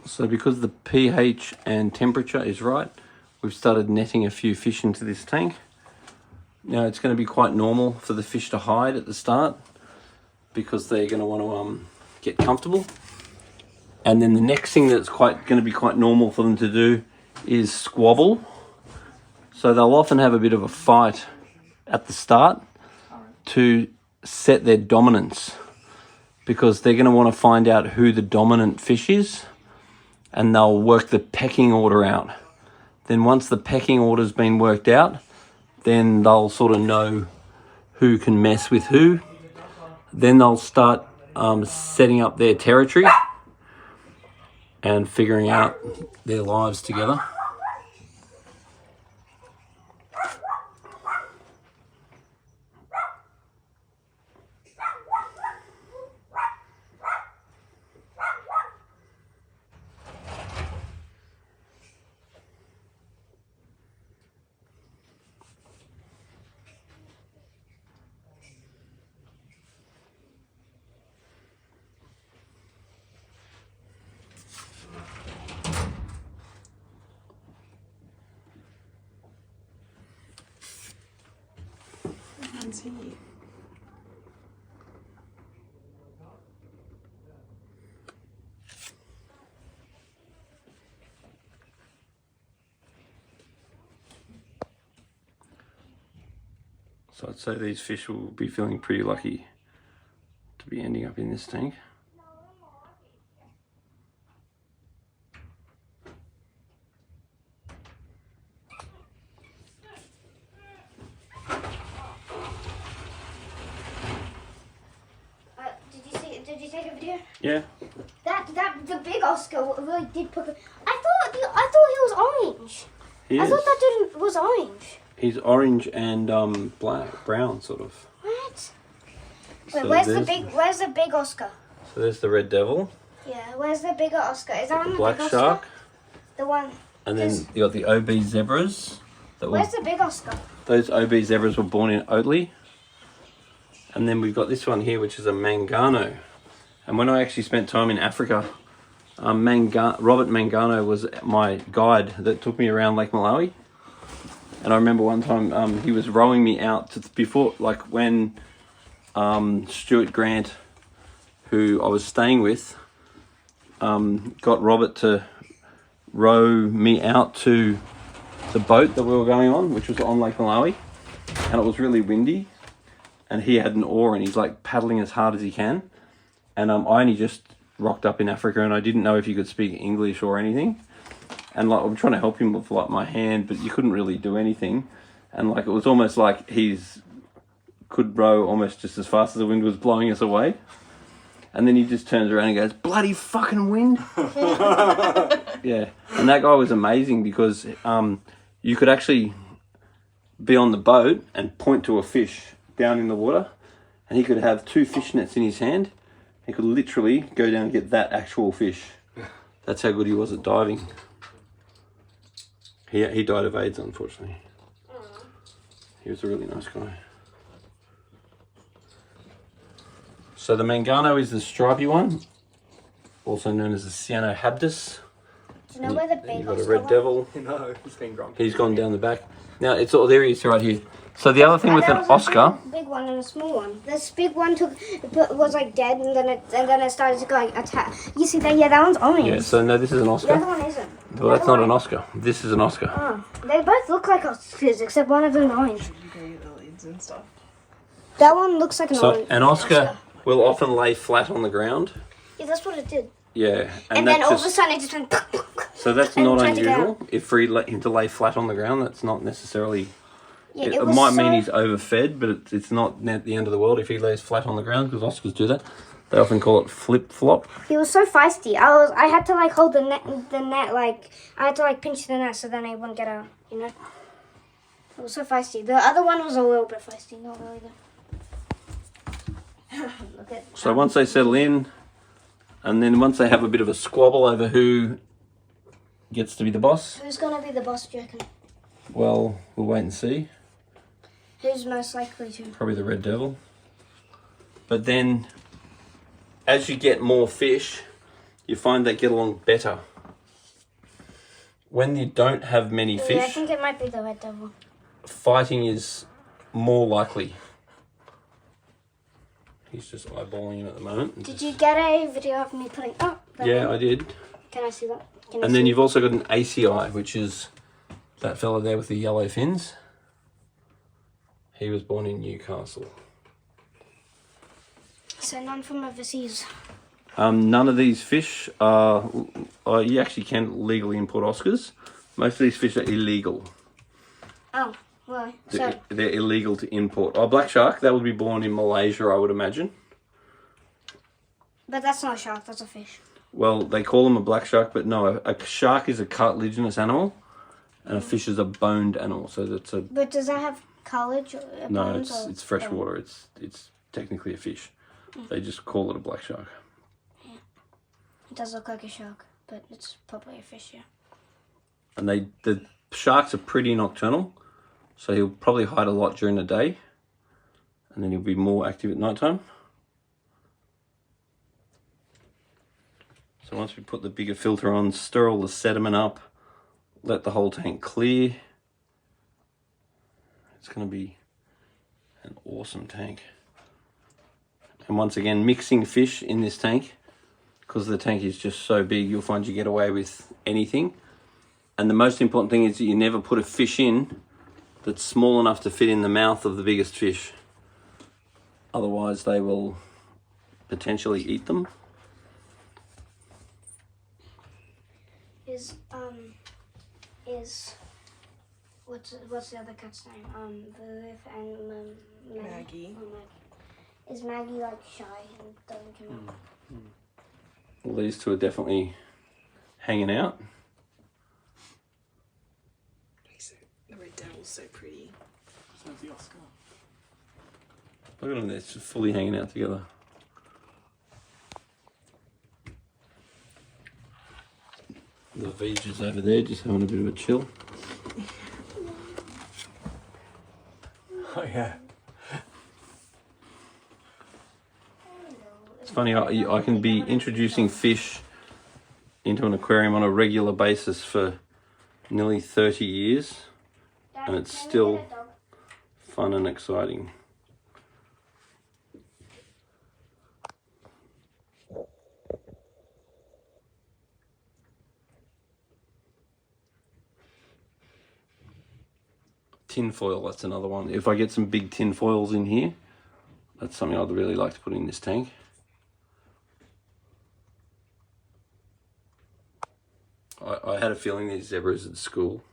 So because the pH and temperature is right, we've started netting a few fish into this tank. Now it's going to be quite normal for the fish to hide at the start because they're going to want to get comfortable. And then the next thing that's going to be quite normal for them to do is squabble. So they'll often have a bit of a fight at the start to set their dominance, because they're going to want to find out who the dominant fish is, and they'll work the pecking order out. Then once the pecking order's been worked out, then they'll sort of know who can mess with who. Then they'll start setting up their territory and figuring out their lives together. So I'd say these fish will be feeling pretty lucky to be ending up in this tank. Did you take a video? Yeah. The big Oscar really did put. I thought he was orange. He I is. thought that dude was orange. He's orange and brown, sort of. What? So Wait, where's the big Oscar? So there's the red devil. Yeah, where's the bigger Oscar? Is that on the Black big shark. Oscar? The one. And then you got the OB zebras. Where's the big Oscar? Those OB zebras were born in Oatley. And then we've got this one here, which is a Mangano. And when I actually spent time in Africa, Robert Mangano was my guide that took me around Lake Malawi. And I remember one time he was rowing me out when Stuart Grant, who I was staying with, got Robert to row me out to the boat that we were going on, which was on Lake Malawi. And it was really windy. And he had an oar and he's like paddling as hard as he can. And I only just rocked up in Africa and I didn't know if you could speak English or anything. And like I'm trying to help him with like my hand, but you couldn't really do anything. And like it was almost like could row almost just as fast as the wind was blowing us away. And then he just turns around and goes, "Bloody fucking wind!" Yeah, and that guy was amazing because you could actually be on the boat and point to a fish down in the water, and he could have 2 fish nets in his hand. He could literally go down and get that actual fish. That's how good he was at diving. He died of AIDS, unfortunately. He was a really nice guy. So the Mangano is the stripy one, also known as the Cyanohabdus. Do you know where the big You've got a Oscar red devil. No, he's been drunk. He's gone down the back. Now it's all there. He is right here. So the other thing with an Oscar, Big one and a small one. This big one was like dead, and then it started to go like attack. You see that? Yeah, that one's orange. yeah. So no, this is an The Oscar. other one isn't. Well, that's not an Oscar. This is an Oscar. Oh, they both look like Oscars, except one of them is orange. You can get the leads and stuff. That one looks like an So orange. an Oscar will often lay flat on the ground. Yeah, that's what it did. Yeah, And then all of a sudden it just went. So that's and not tried to get unusual. If we let him to lay flat on the ground, that's not necessarily. Yeah, It was might so, mean he's overfed, but it's not at the end of the world if he lays flat on the ground, because Oscars do that. They often call it flip flop. He was so feisty. I had to like hold the net like I had to like pinch the net so then I wouldn't get out. You know. It was so feisty. The other one was a little bit feisty, not really though. Look at. So once they settle in, and then once they have a bit of a squabble over who gets to be the boss, Who's gonna be the boss, do you reckon? well, we'll wait and see. Who's most likely to? Probably the red devil. But then, as you get more fish, you find they get along better. when you don't have many Yeah, I fish, think it might be the red devil. fighting is more likely. He's just eyeballing him at the moment. Did you get a video of me putting? Oh, that Yeah, one? I did. Can I see that? Can I And then see? you've also got an ACI, which is that fella there with the yellow fins. He was born in Newcastle. So none from overseas. None of these fish are. You actually can legally import Oscars. Most of these fish are illegal. Oh, why? They're illegal to import. Oh, black shark, that would be born in Malaysia, I would imagine. But that's not a shark. That's a fish. Well, they call them a black shark, but no, a shark is a cartilaginous animal, and a fish is a boned animal. So that's a But does that have college? no. bones or- It's freshwater. It's technically a fish. They just call it a black shark. It does look like a shark, but it's probably a fish. Yeah. And the sharks are pretty nocturnal, so he'll probably hide a lot during the day, and then he'll be more active at nighttime. So once we put the bigger filter on, stir all the sediment up, let the whole tank clear. It's going to be an awesome tank. And once again, mixing fish in this tank, because the tank is just so big, you'll find you get away with anything. And the most important thing is that you never put a fish in that's small enough to fit in the mouth of the biggest fish. Otherwise, they will potentially eat them. Is what's the other cat's name? Viv and Maggie. Oh, Maggie. Is Maggie like shy and doesn't come out? Well, these two are definitely hanging out. The red devil's so pretty. So the Oscar. Look at them, they're just fully hanging out together. The Vijay's over there just having a bit of a chill. Oh yeah. It's funny, I can be introducing fish into an aquarium on a regular basis for nearly 30 years, and it's still fun and exciting. Tin foil, that's another one. If I get some big tin foils in here, that's something I'd really like to put in this tank. I had a feeling these zebras at school.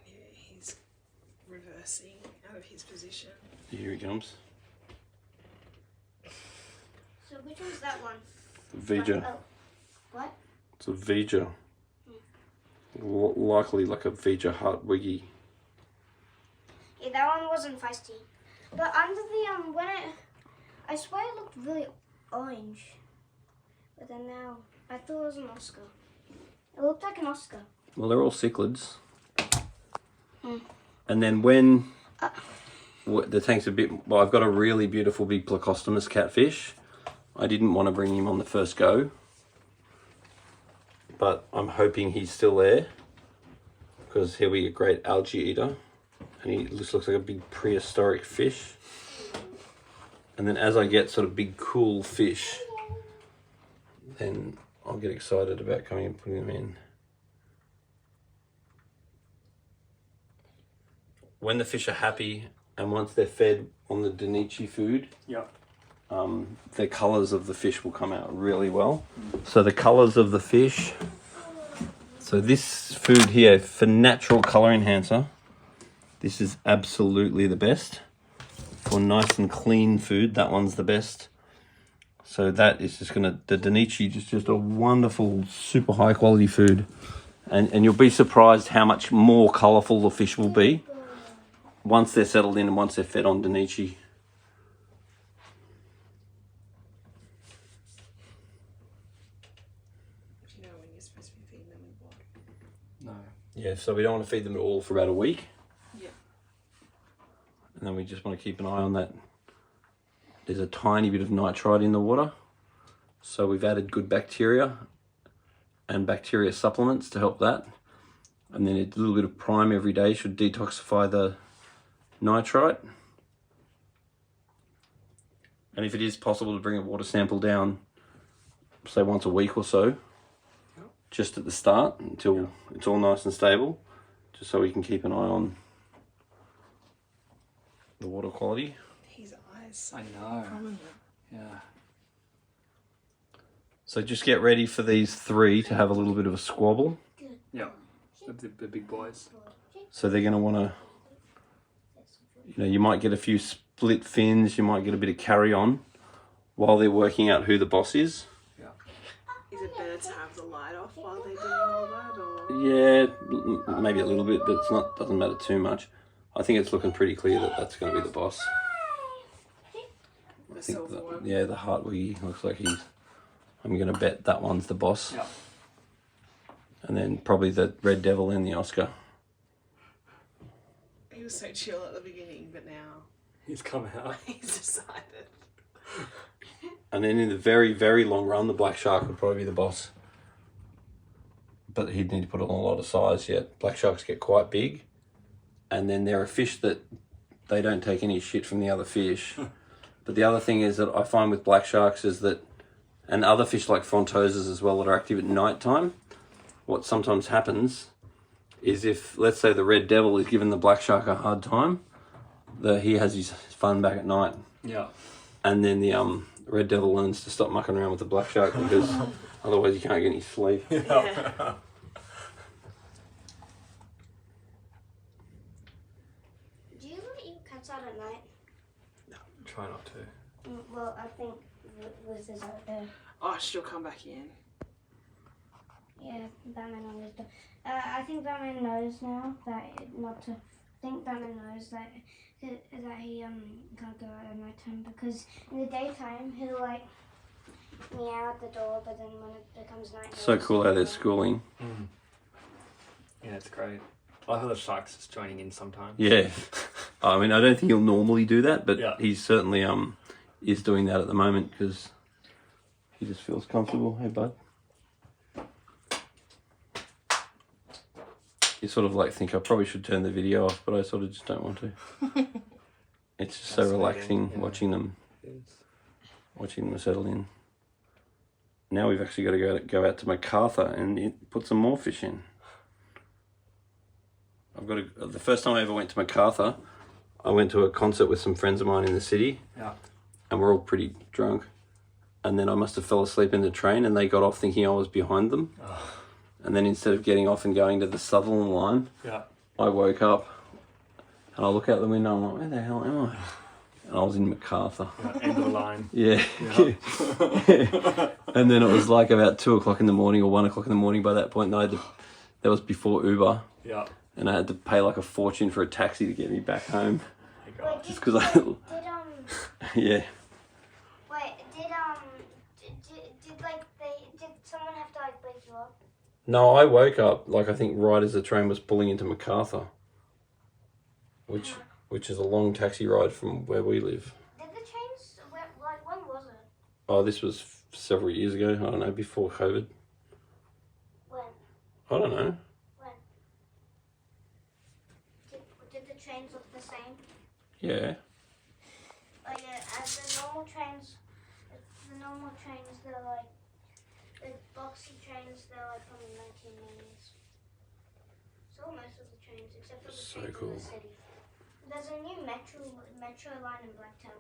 Yeah, he's reversing out of his position. Here he comes. So which one's that one? Vija. Oh, what? It's a Vija. Likely like a Vija Heart Wiggy. Yeah, that one wasn't feisty. But under the I swear it looked really orange. But then now I thought it was an Oscar. It looked like an Oscar. Well, they're all cichlids. And then when the tank's a bit... Well, I've got a really beautiful big Plecostomus catfish. I didn't want to bring him on the first go. But I'm hoping he's still there. Because he'll be a great algae eater. And he just looks like a big prehistoric fish. And then as I get sort of big cool fish, then I'll get excited about coming and putting them in. When the fish are happy and once they're fed on the Danichi food, Yep. the colours of the fish will come out really well. So the colours of the fish, so this food here for natural colour enhancer, this is absolutely the best. For nice and clean food, that one's the best. So that is just gonna, the Danichi is just a wonderful, super high quality food. And you'll be surprised how much more colourful the fish will be once they're settled in and once they're fed on Danichi. Do you know when you're supposed to be feeding them with what? No. Yeah, so we don't want to feed them at all for about a week. Yeah. And then we just want to keep an eye on that. There's a tiny bit of nitrite in the water. So we've added good bacteria and bacteria supplements to help that. And then a little bit of prime every day should detoxify the nitrite. And if it is possible to bring a water sample down, say once a week or so, just at the start until it's all nice and stable, just so we can keep an eye on the water quality. His eyes. I know. Prominent. Yeah. So just get ready for these three to have a little bit of a squabble. Yeah. The big boys. So they're going to want to, you might get a few split fins, you might get a bit of carry on while they're working out who the boss is. Yeah. Is it better to have the light off while they're doing all that, or? Yeah, maybe a little bit, but doesn't matter too much. I think it's looking pretty clear that that's going to be the boss. The silver one. Yeah, the Hartwig looks like I'm going to bet that one's the boss. Yeah. And then probably the Red Devil and the Oscar. He was so chill at the beginning, but now He's come out. he's decided. And then in the very, very long run, the Black Shark would probably be the boss. But he'd need to put on a lot of size yet. Black Sharks get quite big. And then they're a fish that they don't take any shit from the other fish. But the other thing is that I find with Black Sharks is that, and other fish like frontoses as well that are active at night time, what sometimes happens is if, let's say, the Red Devil is giving the Black Shark a hard time, he has his fun back at night. Yeah. And then the Red Devil learns to stop mucking around with the Black Shark because otherwise you can't get any sleep. Yeah. Do you let your cats out at night? Try not to. Well, I think Liz is out there. Oh, she'll come back in. Yeah, Batman always does. I think Batman knows now that not to. I think Batman knows that he can't go out at night time because in the daytime he'll like meow at the door, but then when it becomes night. So cool how they're schooling. Mm. Yeah, it's great. I love how the shark's just joining in sometimes. Yeah. I mean, I don't think he'll normally do that, but Yeah. he certainly is doing that at the moment because he just feels comfortable. Hey, bud. You sort of like think I probably should turn the video off, but I sort of just don't want to. It's just so Fascinating, relaxing yeah. watching them It's- settle in. Now we've actually got to go out to MacArthur and put some more fish in. The first time I ever went to MacArthur, I went to a concert with some friends of mine in the city, Yeah. and we're all pretty drunk. And then I must have fell asleep in the train, and they got off thinking I was behind them. Oh. And then instead of getting off and going to the Sutherland line, Yeah. I woke up and I look out the window and I'm like, where the hell am I? And I was in MacArthur. Yeah, end of the line. Yeah. Yeah. And then it was like about 2 o'clock in the morning or 1 o'clock in the morning by that point. And that was before Uber. Yeah. And I had to pay like a fortune for a taxi to get me back home. Hey, God. Just because I... Yeah. Wait, did someone have to like wake you up? No, I woke up, like I think right as the train was pulling into MacArthur. Which is a long taxi ride from where we live. Did the trains? When was it? Oh, this was several years ago. I don't know, before COVID. When? I don't know. When? Did the trains look the same? Yeah. Like as the normal trains, they're like the boxy trains. They're like from the 1990s. So most of the trains, except for the So trains cool. in the city. There's a new metro line in Blacktown.